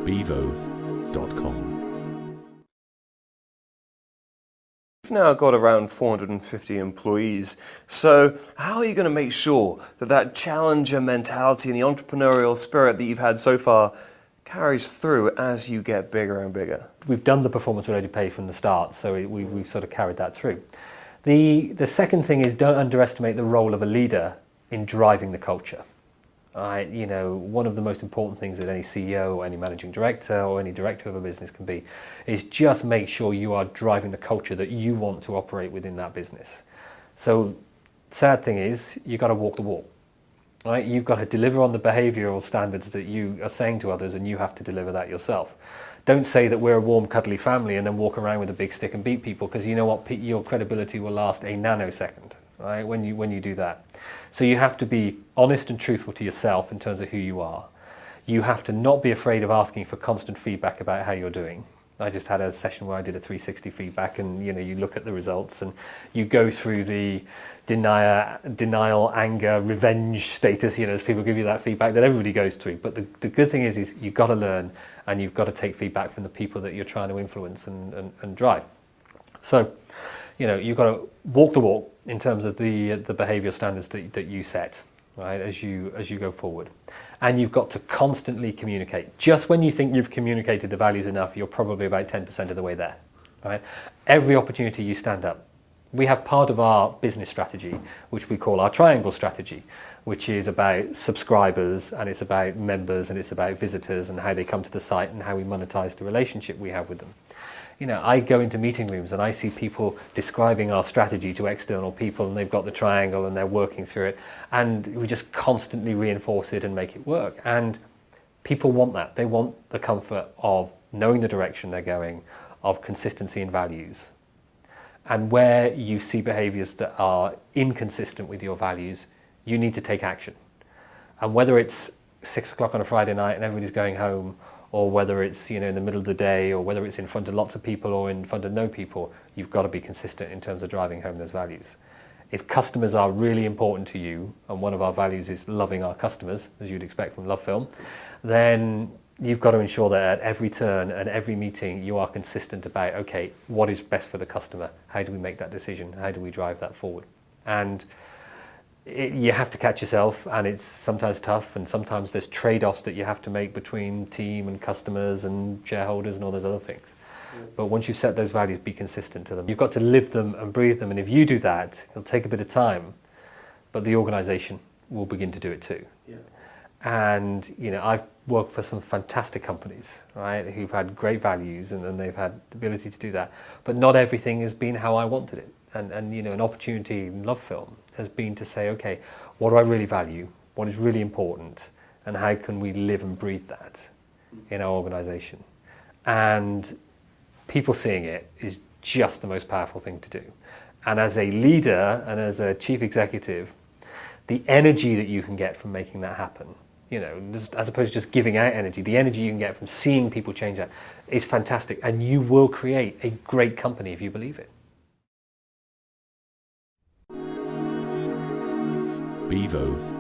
bevo.com. We've now got around 450 employees, so how are you going to make sure that that challenger mentality and the entrepreneurial spirit that you've had so far carries through as you get bigger and bigger? We've done the performance-related pay from the start, so we've sort of carried that through. The second thing is, don't underestimate the role of a leader in driving the culture. One of the most important things that any CEO or any managing director or any director of a business can be is just make sure you are driving the culture that you want to operate within that business. So, sad thing is, you've got to walk the walk. Right? You've got to deliver on the behavioural standards that you are saying to others, and you have to deliver that yourself. Don't say that we're a warm, cuddly family and then walk around with a big stick and beat people, because you know what? Your credibility will last a nanosecond, right? When you do that. So you have to be honest and truthful to yourself in terms of who you are. You have to not be afraid of asking for constant feedback about how you're doing. I just had a session where I did a 360 feedback, and you look at the results and you go through the denial, anger, revenge status, as people give you that feedback that everybody goes through. But the good thing is you've got to learn, and you've got to take feedback from the people that you're trying to influence and drive. So, you've got to walk the walk in terms of the behaviour standards that you set, right, as you go forward. And you've got to constantly communicate. Just when you think you've communicated the values enough, you're probably about 10% of the way there, right? Every opportunity you stand up. We have part of our business strategy, which we call our triangle strategy, which is about subscribers, and it's about members, and it's about visitors and how they come to the site and how we monetize the relationship we have with them. I go into meeting rooms and I see people describing our strategy to external people, and they've got the triangle and they're working through it, and we just constantly reinforce it and make it work. And people want that. They want the comfort of knowing the direction they're going, of consistency in values. And where you see behaviours that are inconsistent with your values, you need to take action. And whether it's 6 o'clock on a Friday night and everybody's going home, or whether it's in the middle of the day, or whether it's in front of lots of people or in front of no people, you've got to be consistent in terms of driving home those values. If customers are really important to you, and one of our values is loving our customers, as you'd expect from Love Film, then you've got to ensure that at every turn and every meeting you are consistent about, okay, what is best for the customer? How do we make that decision? How do we drive that forward? And you have to catch yourself, and it's sometimes tough, and sometimes there's trade-offs that you have to make between team and customers and shareholders and all those other things. Yeah. But once you've set those values, be consistent to them. You've got to live them and breathe them, and if you do that, it'll take a bit of time, but the organisation will begin to do it too. Yeah. And I've worked for some fantastic companies, right, who've had great values, and they've had the ability to do that, but not everything has been how I wanted it. And an opportunity in Love Film has been to say, okay, what do I really value? What is really important? And how can we live and breathe that in our organisation? And people seeing it is just the most powerful thing to do. And as a leader and as a chief executive, the energy that you can get from making that happen, as opposed to just giving out energy, the energy you can get from seeing people change that is fantastic. And you will create a great company if you believe it. bevo.com